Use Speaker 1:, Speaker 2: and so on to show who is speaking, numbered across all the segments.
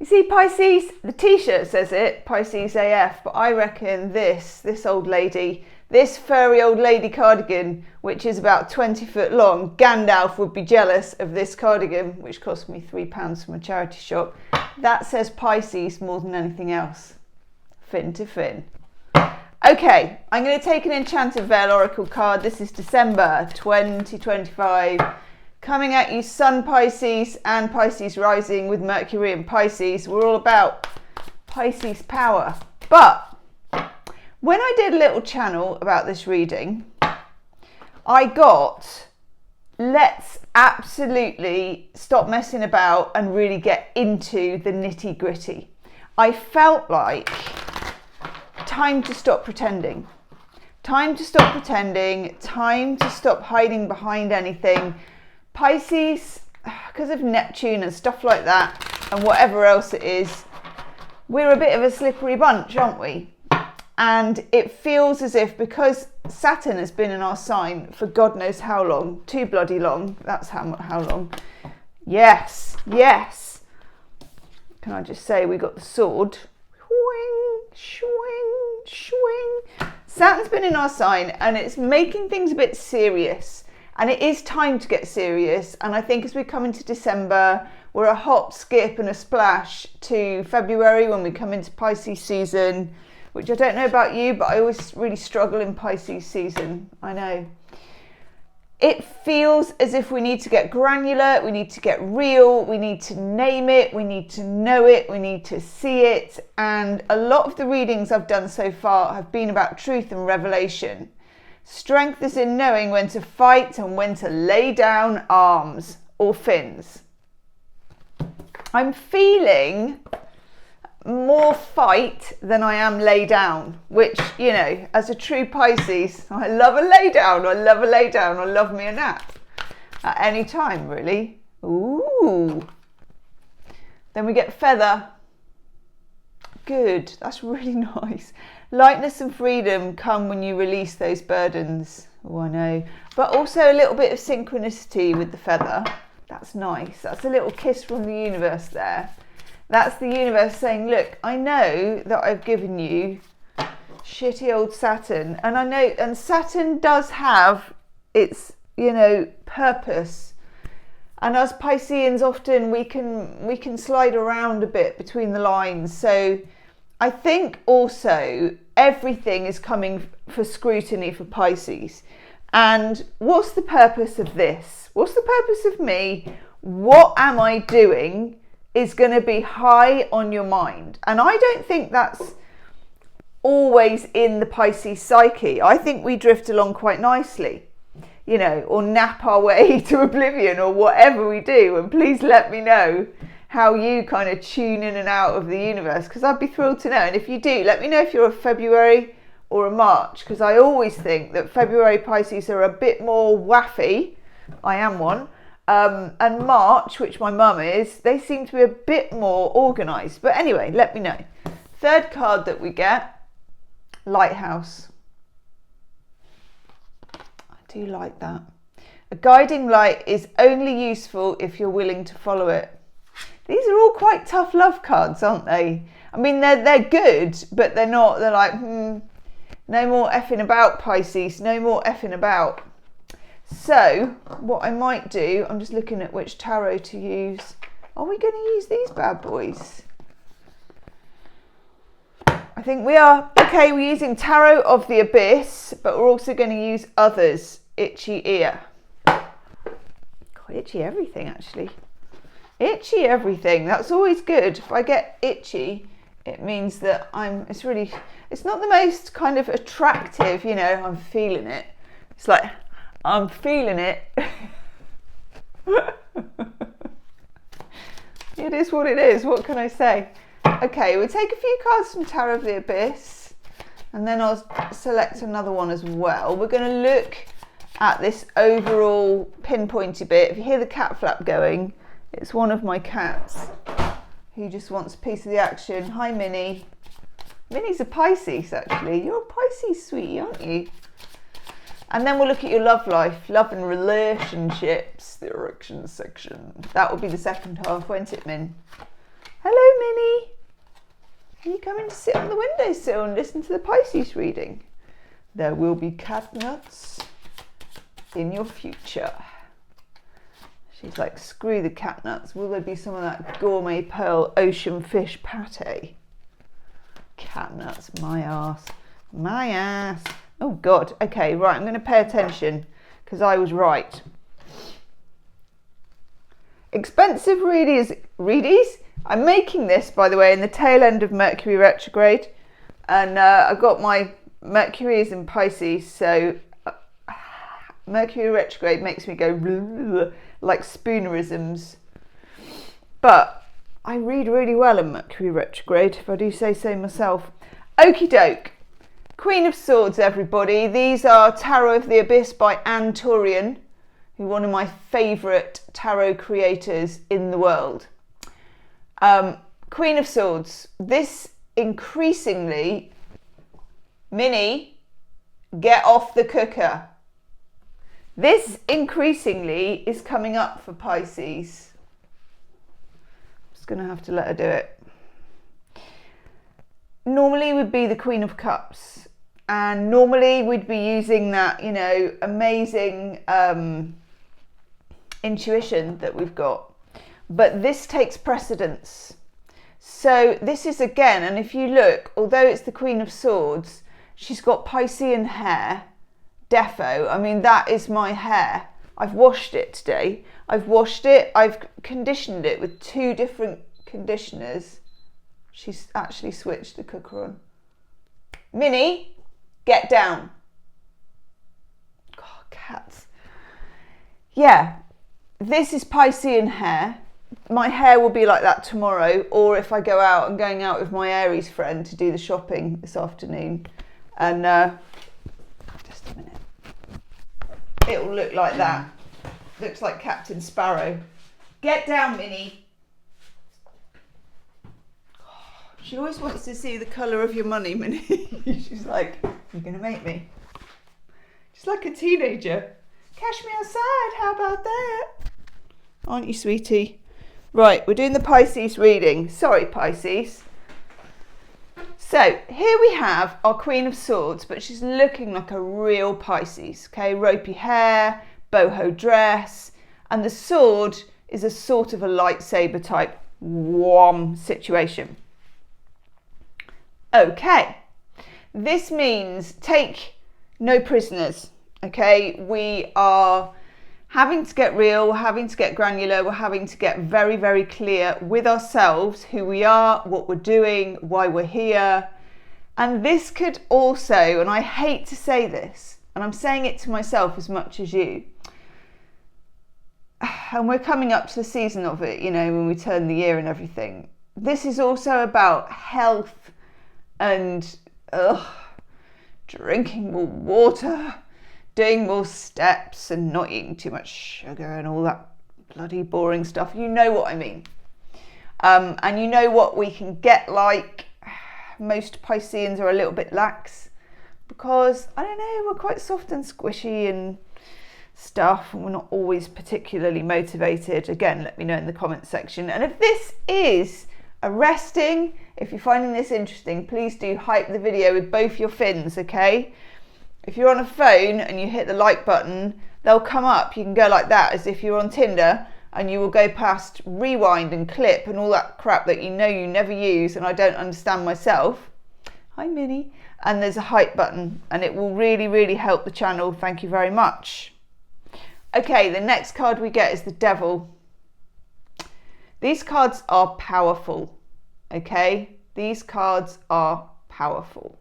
Speaker 1: You see, Pisces, the t-shirt says it, Pisces AF, but I reckon this old lady, this furry old lady cardigan, which is about 20 foot long, Gandalf would be jealous of this cardigan, which cost me £3 from a charity shop. That says Pisces more than anything else. Fin to fin. Okay, I'm going to take an Enchanted Veil Oracle card. This is December 2025. Coming at you, Sun Pisces and Pisces rising with Mercury and Pisces. We're all about Pisces power. But when I did a little channel about this reading, I got, let's absolutely stop messing about and really get into the nitty gritty. I felt like time to stop pretending. Time to stop pretending. Time to stop hiding behind anything. Pisces, because of Neptune and stuff like that, and whatever else it is, we're a bit of a slippery bunch, aren't we? And it feels as if, because Saturn has been in our sign for God knows how long, too bloody long, that's how long. Yes, yes. Can I just say we got the sword. Swing, swing, swing. Saturn's been in our sign and it's making things a bit serious. And it is time to get serious. And I think as we come into December, we're a hop, skip and a splash to February when we come into Pisces season, which I don't know about you, but I always really struggle in Pisces season. I know. It feels as if we need to get granular, we need to get real, we need to name it, we need to know it, we need to see it. And a lot of the readings I've done so far have been about truth and revelation. Strength is in knowing when to fight and when to lay down arms or fins. I'm feeling more fight than I am lay down, which, you know, as a true Pisces, I love a lay down, I love a lay down, I love me a nap at any time, really. Ooh. Then we get feather. Good, that's really nice. Lightness and freedom come when you release those burdens. Oh, I know. But also a little bit of synchronicity with the feather. That's nice. That's a little kiss from the universe there. That's the universe saying, look, I know that I've given you shitty old Saturn. And I know, and Saturn does have its, you know, purpose. And as Pisceans, often we can slide around a bit between the lines. So I think also everything is coming for scrutiny for Pisces. And what's the purpose of this? What's the purpose of me? What am I doing is going to be high on your mind. And I don't think that's always in the Pisces psyche. I think we drift along quite nicely, you know, or nap our way to oblivion or whatever we do. And please let me know how you kind of tune in and out of the universe, because I'd be thrilled to know. And if you do, let me know if you're a February or a March, because I always think that February Pisces are a bit more waffy. I am one. And March, which my mum is, they seem to be a bit more organised. But anyway, let me know. Third card that we get, Lighthouse. I do like that. A guiding light is only useful if you're willing to follow it. These are all quite tough love cards, aren't they? I mean, they're good, but they're not. They're like, no more effing about, Pisces. No more effing about. So what I might do, I'm just looking at which tarot to use. Are we going to use these bad boys? I think we are. Okay, we're using Tarot of the Abyss, but we're also going to use Others, Itchy Ear. Quite itchy everything, actually. Itchy everything. That's always good. If I get itchy, it means that it's not the most kind of attractive, you know, I'm feeling it. It's like, I'm feeling it. It is what it is. What can I say? Okay, we'll take a few cards from Tarot of the Abyss and then I'll select another one as well. We're going to look at this overall pinpointy bit. If you hear the cat flap going, it's one of my cats who just wants a piece of the action. Hi, Minnie. Minnie's a Pisces, actually. You're a Pisces, sweetie, aren't you? And then we'll look at your love life, love and relationships, the erection section. That will be the second half, won't it, Min? Hello, Are you coming to sit on the windowsill and listen to the Pisces reading? There will be cat nuts in your future. She's like, screw the cat nuts. Will there be some of that gourmet pearl ocean fish pate? Cat nuts, my ass. My ass. Oh God. Okay, right. I'm going to pay attention because I was right. Expensive readies. I'm making this, by the way, in the tail end of Mercury retrograde, and I've got my Mercury is in Pisces, so Mercury retrograde makes me go like spoonerisms. But I read really well in Mercury retrograde, if I do say so myself. Okie doke. Queen of Swords, everybody. These are Tarot of the Abyss by Anne Turian, who's one of my favourite tarot creators in the world. Queen of Swords. This increasingly, Minnie, get off the cooker. This increasingly is coming up for Pisces. I'm just going to have to let her do it. Normally would be the Queen of Cups, and normally we'd be using that, you know, amazing intuition that we've got, but this takes precedence. So this is again, and if you look, although it's the Queen of Swords, she's got Piscean hair, defo. I mean, that is my hair. I've washed it today. I've washed it, I've conditioned it with 2 different conditioners. She's actually switched the cooker on. Minnie, get down. God, cats. Yeah, this is Piscean hair. My hair will be like that tomorrow, or if I go out, I'm going out with my Aries friend to do the shopping this afternoon. And just a minute. It'll look like that. Looks like Captain Sparrow. Get down, Minnie. She always wants to see the colour of your money, Minnie. She's like, you're going to make me. Just like a teenager. Cash me outside, how about that? Aren't you, sweetie? Right, we're doing the Pisces reading. Sorry, Pisces. So, here we have our Queen of Swords, but she's looking like a real Pisces. Okay, ropey hair, boho dress, and the sword is a sort of a lightsaber type wham situation. Okay, this means take no prisoners, okay? We are having to get real, having to get granular, we're having to get very, very clear with ourselves, who we are, what we're doing, why we're here. And this could also, and I hate to say this, and I'm saying it to myself as much as you, and we're coming up to the season of it, you know, when we turn the year and everything. This is also about health and drinking more water, doing more steps and not eating too much sugar and all that bloody boring stuff. You know what I mean. And you know what we can get like. Most Pisceans are a little bit lax because, I don't know, we're quite soft and squishy and stuff, and we're not always particularly motivated. Again, let me know in the comments section. And if this is arresting, if you're finding this interesting, please do hype the video with both your fins, okay? If you're on a phone and you hit the like button, they'll come up. You can go like that as if you're on Tinder, and you will go past rewind and clip and all that crap that you know you never use and I don't understand myself. Hi, Minnie. And there's a hype button, and it will really, really help the channel. Thank you very much. Okay, the next card we get is the Devil. These cards are powerful, okay? These cards are powerful.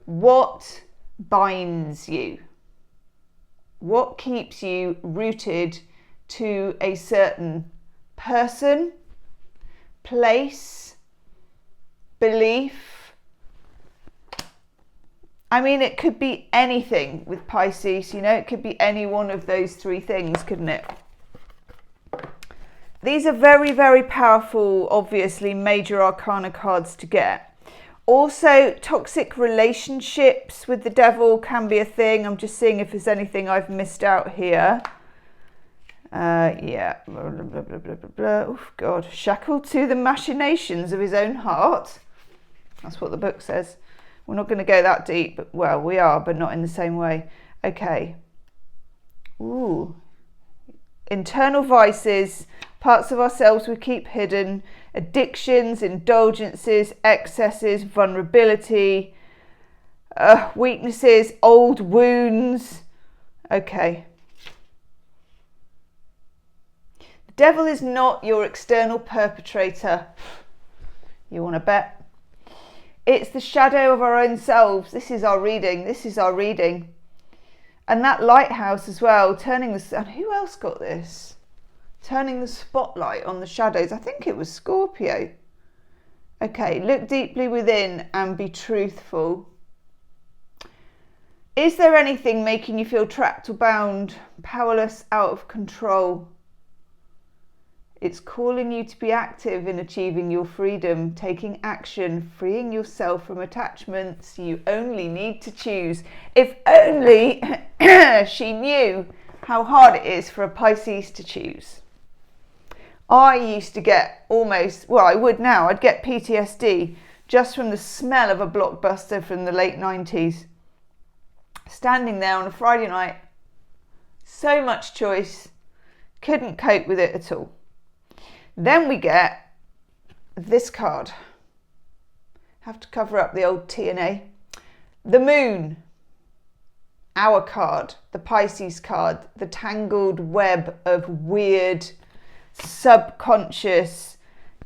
Speaker 1: What binds you? What keeps you rooted to a certain person, place, belief? I mean, it could be anything with Pisces, you know, it could be any one of those 3 things, couldn't it? These are very, very powerful, obviously, major arcana cards to get. Also, toxic relationships with the Devil can be a thing. I'm just seeing if there's anything I've missed out here. Yeah, blah, blah, blah, blah, blah, blah. Oh, God. Shackled to the machinations of his own heart. That's what the book says. We're not going to go that deep, but well, we are, but not in the same way. Okay. Ooh. Internal vices, parts of ourselves we keep hidden, addictions, indulgences, excesses, vulnerability, weaknesses, old wounds. Okay. The devil is not your external perpetrator. You want to bet? It's the shadow of our own selves. This is our reading. This is our reading. And that lighthouse as well, turning the... And who else got this? Turning the spotlight on the shadows. I think it was Scorpio. Okay, look deeply within and be truthful. Is there anything making you feel trapped or bound, powerless, out of control? It's calling you to be active in achieving your freedom, taking action, freeing yourself from attachments. You only need to choose. If only she knew how hard it is for a Pisces to choose. I used to get almost, well, I would now, I'd get PTSD just from the smell of a blockbuster from the late 90s. Standing there on a Friday night, so much choice, couldn't cope with it at all. Then we get this card. Have to cover up the old T&A. The Moon. Our card. The Pisces card. The tangled web of weird, subconscious,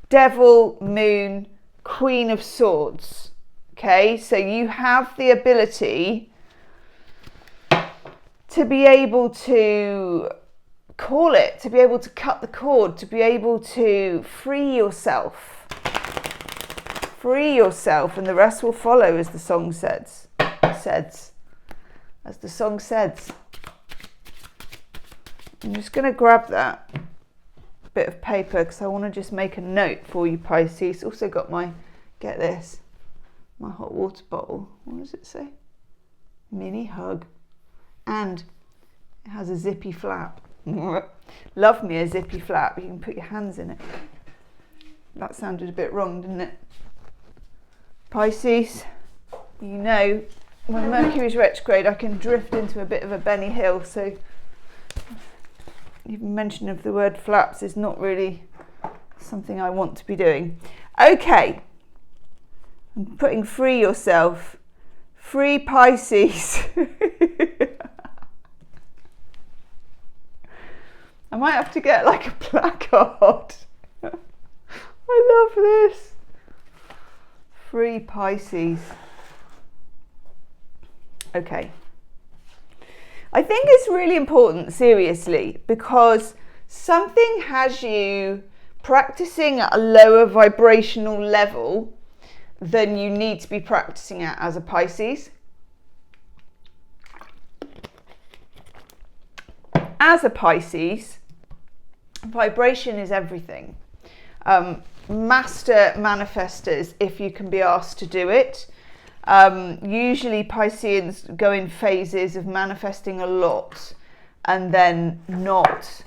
Speaker 1: Devil, Moon, Queen of Swords. Okay, so you have the ability to be able to call it, to be able to cut the cord, to be able to free yourself. Free yourself, and the rest will follow, as the song says. As the song says. I'm just going to grab that bit of paper because I want to just make a note for you, Pisces. Also got my, get this, my hot water bottle. What does it say? Mini hug. And it has a zippy flap. Love me a zippy flap. You can put your hands in it. That sounded a bit wrong, didn't it? Pisces, you know, when Mercury's retrograde, I can drift into a bit of a Benny Hill. So even mention of the word flaps is not really something I want to be doing. Okay, I'm putting free yourself. Free Pisces. I might have to get like a placard. I love this. Free Pisces. Okay. I think it's really important, seriously, because something has you practicing at a lower vibrational level than you need to be practicing at as a Pisces. As a Pisces, vibration is everything. Master manifestors, if you can be asked to do it. Usually Pisceans go in phases of manifesting a lot and then not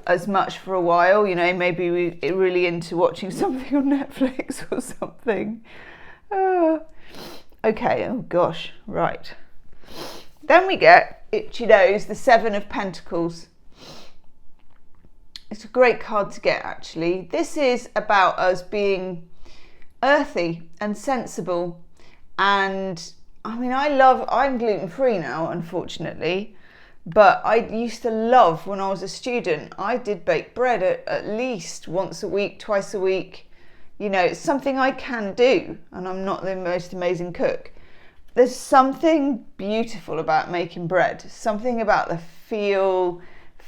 Speaker 1: as much for a while. You know, maybe we're really into watching something on Netflix or something. Okay, oh gosh, right. Then we get, itchy nose, the Seven of Pentacles. It's a great card to get, actually. This is about us being earthy and sensible. And I mean, I'm gluten-free now, unfortunately, but I used to love, when I was a student, I did bake bread at least once a week, twice a week. You know, it's something I can do, and I'm not the most amazing cook. There's something beautiful about making bread, something about the feel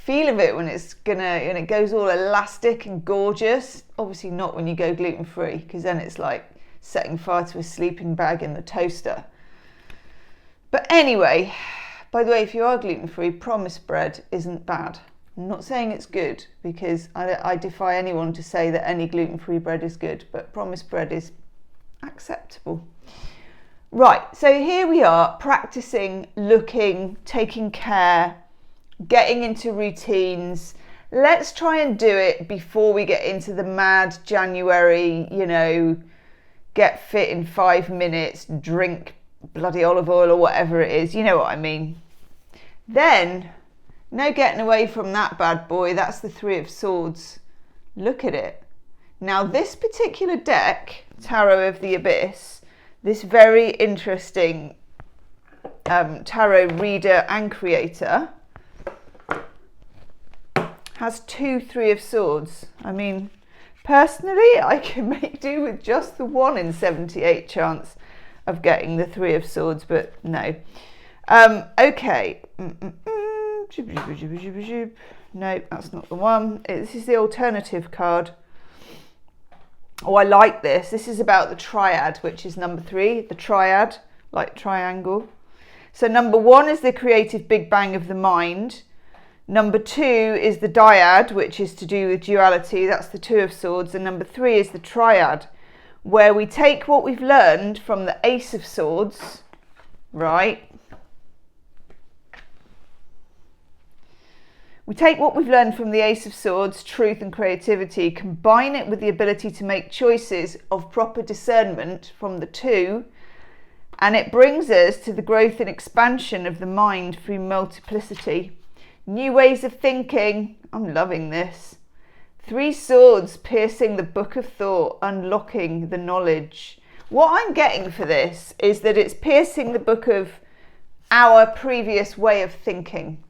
Speaker 1: of it when it goes all elastic and gorgeous. Obviously not when you go gluten-free, because then it's like setting fire to a sleeping bag in the toaster. But anyway, by the way, if you are gluten-free, promise bread isn't bad. I'm not saying it's good, because I defy anyone to say that any gluten-free bread is good, but promise bread is acceptable. Right, so here we are practicing, looking, taking care, getting into routines. Let's try and do it before we get into the mad January, you know, get fit in 5 minutes, drink bloody olive oil or whatever it is. You know what I mean. Then, no getting away from that bad boy. That's the Three of Swords. Look at it. Now, this particular deck, Tarot of the Abyss, this very interesting tarot reader and creator, has 2 Three of Swords. I mean, personally, I can make do with just the 1 in 78 chance of getting the Three of Swords, but no. Okay. No, that's not the one. This is the alternative card. Oh, I like this. This is about the triad, which is number 3, the triad, like triangle. So number 1 is the creative big bang of the mind. Number 2 is the dyad, which is to do with duality. That's the Two of Swords. And number 3 is the triad, where we take what we've learned from the Ace of Swords, right? We take what we've learned from the Ace of Swords, truth and creativity, combine it with the ability to make choices of proper discernment from the 2, and it brings us to the growth and expansion of the mind through multiplicity. New ways of thinking. I'm loving this. 3 swords piercing the book of thought, unlocking the knowledge. What I'm getting for this is that it's piercing the book of our previous way of thinking.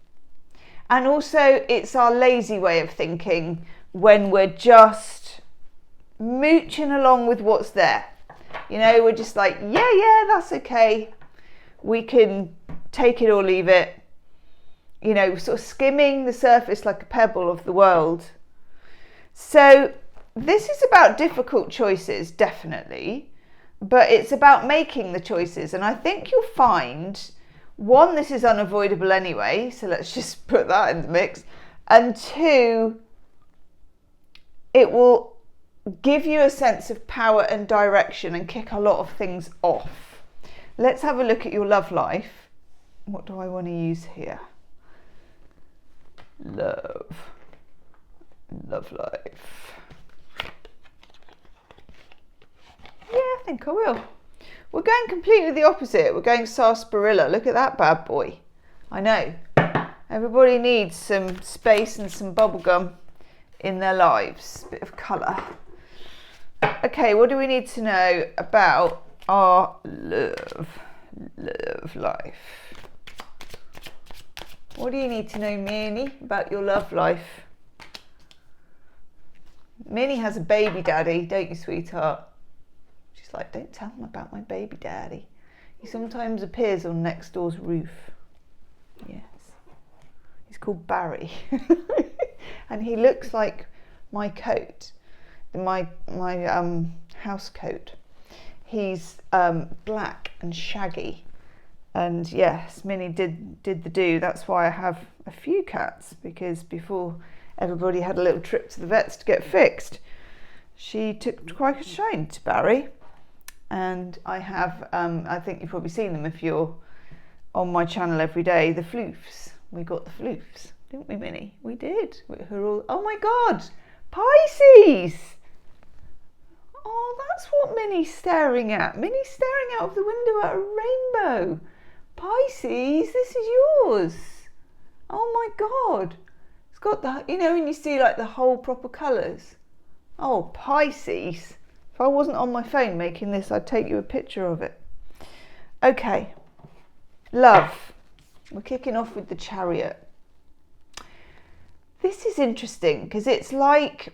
Speaker 1: And also it's our lazy way of thinking when we're just mooching along with what's there. You know, we're just like, yeah, that's okay. We can take it or leave it. You know, sort of skimming the surface like a pebble of the world. So this is about difficult choices, definitely, but it's about making the choices. And I think you'll find, 1, this is unavoidable anyway, so let's just put that in the mix. And 2, it will give you a sense of power and direction and kick a lot of things off. Let's have a look at your love life. What do I want to use here? Love life. Yeah, I think I will. We're going completely the opposite. We're going sarsaparilla. Look at that bad boy. I know. Everybody needs some space and some bubblegum in their lives. Bit of colour. Okay, what do we need to know about our love life? What do you need to know, Minnie, about your love life? Minnie has a baby daddy, don't you, sweetheart? She's like, don't tell him about my baby daddy. He sometimes appears on next door's roof. Yes. He's called Barry. And he looks like my coat, my house coat. He's black and shaggy. And yes, Minnie did the do. That's why I have a few cats, because before everybody had a little trip to the vets to get fixed, she took quite a shine to Barry. And I have, I think you've probably seen them if you're on my channel every day, the floofs. We got the floofs, didn't we, Minnie? We did. We're all, oh my God, Pisces! Oh, that's what Minnie's staring at. Minnie's staring out of the window at a rainbow. Pisces, this is yours. Oh my God. It's got the, you know, when you see like the whole proper colours. Oh, Pisces. If I wasn't on my phone making this, I'd take you a picture of it. Okay. Love. We're kicking off with the Chariot. This is interesting because it's like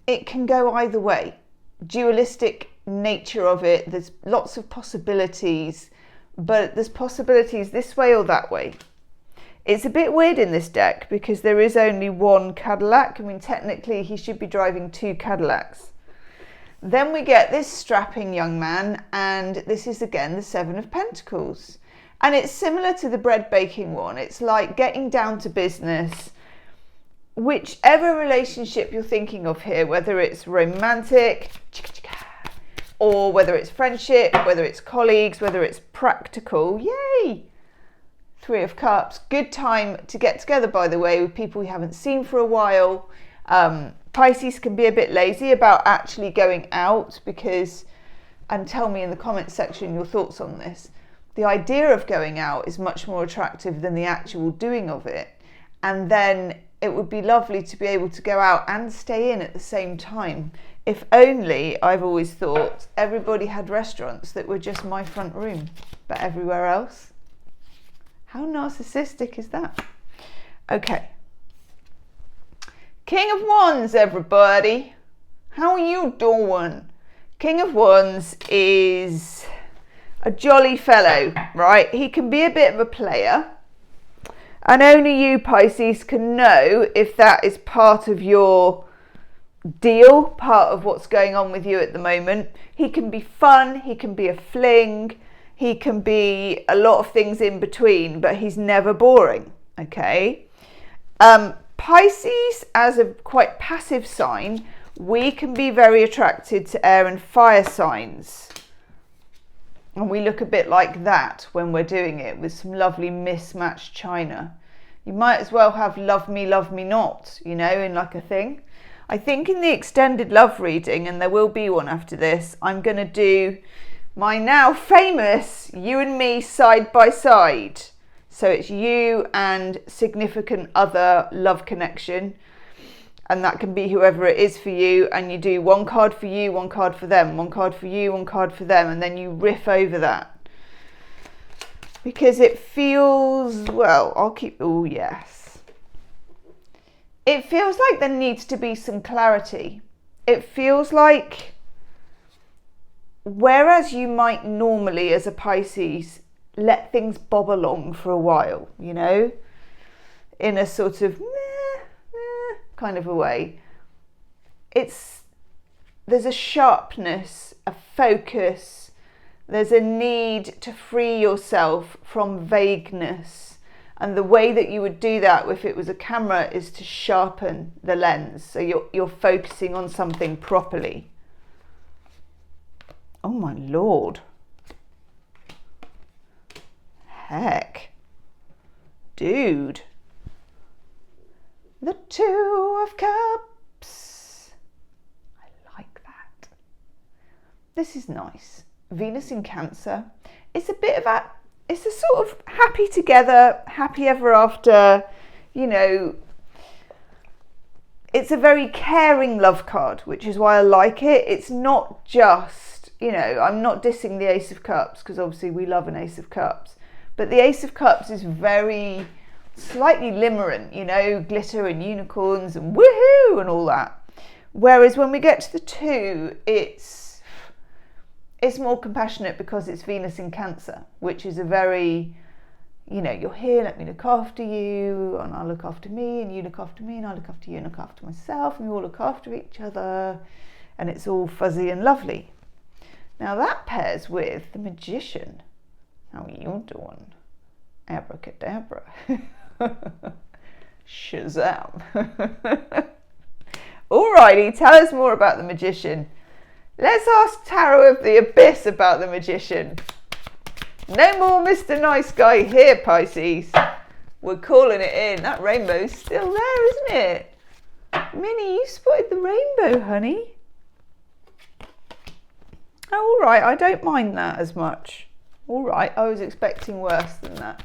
Speaker 1: it can go either way. Dualistic nature of it. There's lots of possibilities, but there's possibilities this way or that way. It's a bit weird in this deck because there is only one Cadillac. I mean, technically he should be driving 2 Cadillacs. Then we get this strapping young man, and this is again the 7 of Pentacles. And it's similar to the bread baking one. It's like getting down to business. Whichever relationship you're thinking of here, whether it's romantic, or whether it's friendship, whether it's colleagues, whether it's practical, yay! 3 of Cups, good time to get together, by the way, with people you haven't seen for a while. Pisces can be a bit lazy about actually going out because and tell me in the comments section your thoughts on this. The idea of going out is much more attractive than the actual doing of it. And then it would be lovely to be able to go out and stay in at the same time. If only, I've always thought, everybody had restaurants that were just my front room, but everywhere else. How narcissistic is that? Okay. King of Wands, everybody. How are you doing? King of Wands is a jolly fellow, right? He can be a bit of a player. And only you, Pisces, can know if that is part of your deal, part of what's going on with you at the moment. He can be fun, he can be a fling, he can be a lot of things in between, but he's never boring, okay? Pisces, as a quite passive sign, we can be very attracted to air and fire signs. And we look a bit like that when we're doing it, with some lovely mismatched china. You might as well have love me not, you know, in like a thing. I think in the extended love reading, and there will be one after this, I'm going to do my now famous you and me side by side. So it's you and significant other love connection. And that can be whoever it is for you, and you do one card for you, one card for them, one card for you, one card for them, and then you riff over that. Because it feels, well, I'll keep, oh yes. It feels like there needs to be some clarity. It feels like, whereas you might normally as a Pisces let things bob along for a while, you know, in a sort of kind of a way, there's a sharpness, a focus, there's a need to free yourself from vagueness, and the way that you would do that if it was a camera is to sharpen the lens, so you're focusing on something properly. Oh my lord, heck, dude. The Two of Cups. I like that. This is nice. Venus in Cancer. It's a bit of it's a sort of happy together, happy ever after, you know. It's a very caring love card, which is why I like it. It's not just, you know, I'm not dissing the Ace of Cups, because obviously we love an Ace of Cups. But the Ace of Cups is very slightly limerent, you know, glitter and unicorns and woohoo and all that. Whereas when we get to the two, it's more compassionate, because it's Venus in Cancer, which is a very, you know, you're here, let me look after you, and I'll look after me, and you look after me, and I look after you, and look after myself, and we all look after each other, and it's all fuzzy and lovely. Now that pairs with the Magician. How are you doing? Abracadabra. Shazam. Alrighty, tell us more about the Magician. Let's ask Tarot of the Abyss about the Magician. No more Mr. Nice Guy here, Pisces. We're calling it in. That rainbow's still there, isn't it? Minnie, you spotted the rainbow, honey. Oh, alright, I don't mind that as much. Alright, I was expecting worse than that.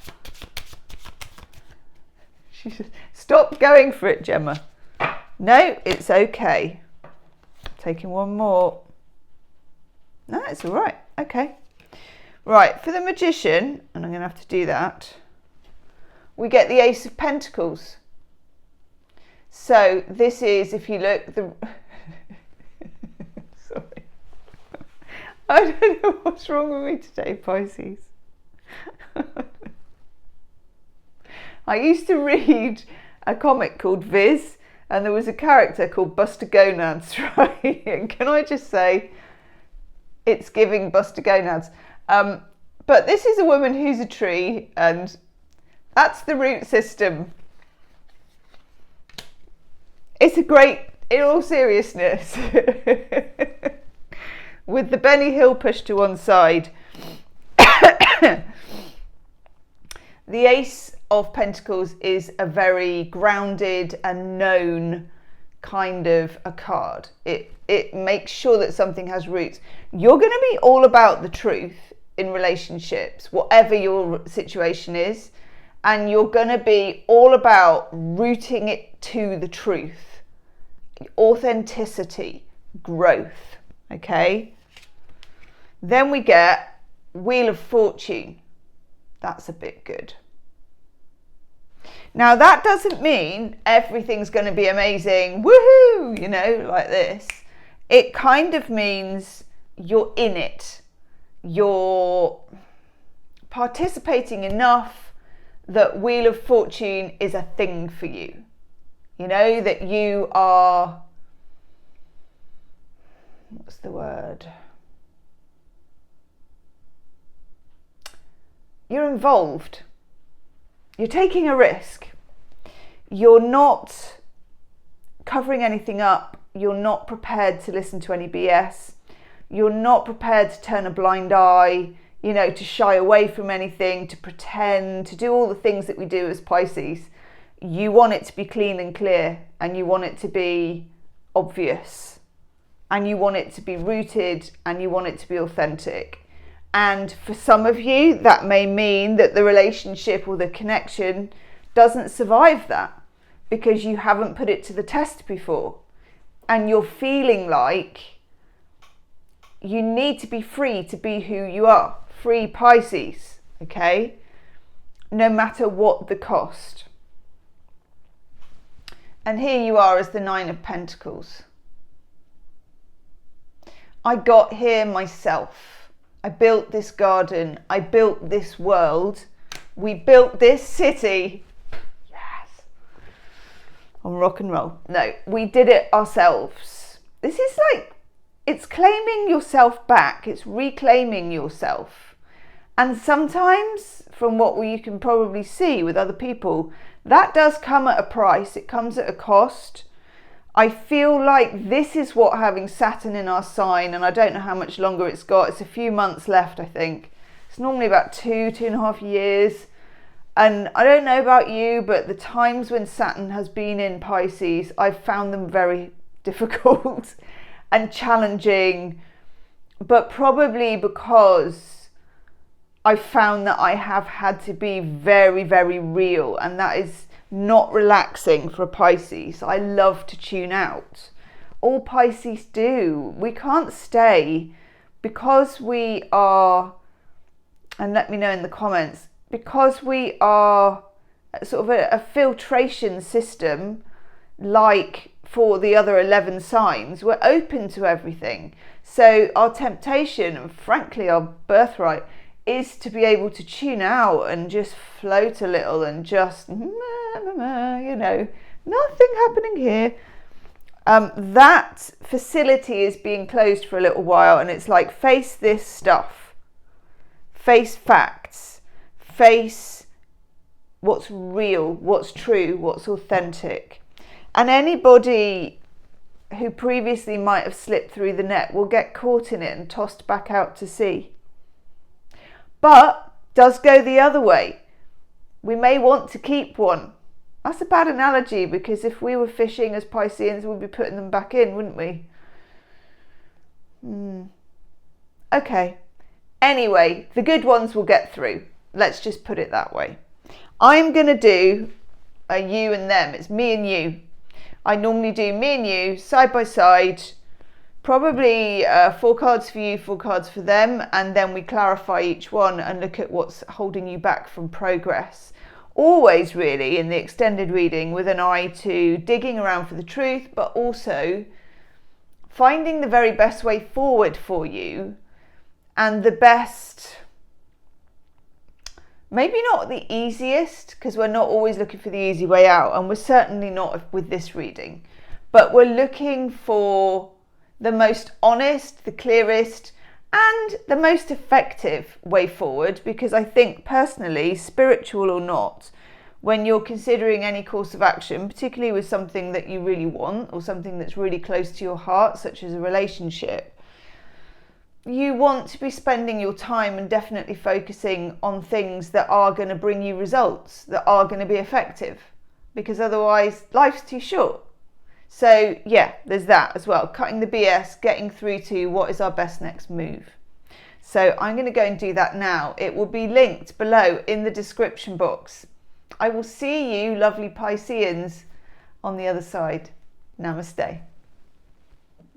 Speaker 1: She said, stop going for it, Gemma. No, it's okay. Taking one more. No, it's all right. Okay. Right, for the Magician, and I'm going to have to do that, we get the Ace of Pentacles. So this is, if you look, the... Sorry. I don't know what's wrong with me today, Pisces. I used to read a comic called Viz, and there was a character called Buster Gonads, right? And can I just say, it's giving Buster Gonads. But this is a woman who's a tree, and that's the root system. It's a great, in all seriousness, with the Benny Hill pushed to one side. The Ace of Pentacles is a very grounded and known kind of a card. It makes sure that something has roots. You're going to be all about the truth in relationships, whatever your situation is, and you're going to be all about rooting it to the truth, authenticity, growth. Okay, then we get Wheel of Fortune. That's a bit good. Now that doesn't mean everything's going to be amazing, woohoo, you know, like this. It kind of means you're in it. You're participating enough that Wheel of Fortune is a thing for you. You know, that you are, what's the word? You're involved. You're taking a risk. You're not covering anything up. You're not prepared to listen to any BS. You're not prepared to turn a blind eye, you know, to shy away from anything, to pretend, to do all the things that we do as Pisces. You want it to be clean and clear, and you want it to be obvious, and you want it to be rooted, and you want it to be authentic. And for some of you, that may mean that the relationship or the connection doesn't survive that because you haven't put it to the test before. And you're feeling like you need to be free to be who you are. Free Pisces, okay? No matter what the cost. And here you are as the Nine of Pentacles. I got here myself. I built this garden. I built this world. We built this city. Yes. On rock and roll. No, we did it ourselves. This is like, it's claiming yourself back. It's reclaiming yourself. And sometimes, from what you can probably see with other people, that does come at a price. It comes at a cost. I feel like this is what having Saturn in our sign, and I don't know how much longer it's got. It's a few months left, I think. It's normally about 2.5 years. And I don't know about you, but the times when Saturn has been in Pisces, I've found them very difficult and challenging, but probably because I found that I have had to be very, very real, and that is not relaxing for a Pisces. I love to tune out. All Pisces do. We can't stay because we are, and let me know in the comments, because we are sort of a filtration system like for the other 11 signs. We're open to everything. So our temptation, and frankly our birthright, is to be able to tune out and just float a little and just, you know, nothing happening here. That facility is being closed for a little while, and it's like, face this stuff, face facts, face what's real, what's true, what's authentic. And anybody who previously might have slipped through the net will get caught in it and tossed back out to sea. But does go the other way. We may want to keep one. That's a bad analogy, because if we were fishing as Pisceans, we'd be putting them back in, wouldn't we? Okay. Anyway, the good ones will get through. Let's just put it that way. I'm going to do a you and them. It's me and you. I normally do me and you side by side. Probably 4 cards for you, 4 cards for them, and then we clarify each one and look at what's holding you back from progress. Always really in the extended reading with an eye to digging around for the truth, but also finding the very best way forward for you, and the best, maybe not the easiest, because we're not always looking for the easy way out, and we're certainly not with this reading, but we're looking for the most honest, the clearest, and the most effective way forward. Because I think personally, spiritual or not, when you're considering any course of action, particularly with something that you really want or something that's really close to your heart, such as a relationship, you want to be spending your time and definitely focusing on things that are going to bring you results, that are going to be effective, because otherwise life's too short. So yeah, there's that as well. Cutting the BS, getting through to what is our best next move. So I'm going to go and do that now. It will be linked below in the description box. I will see you, lovely Pisceans, on the other side. Namaste.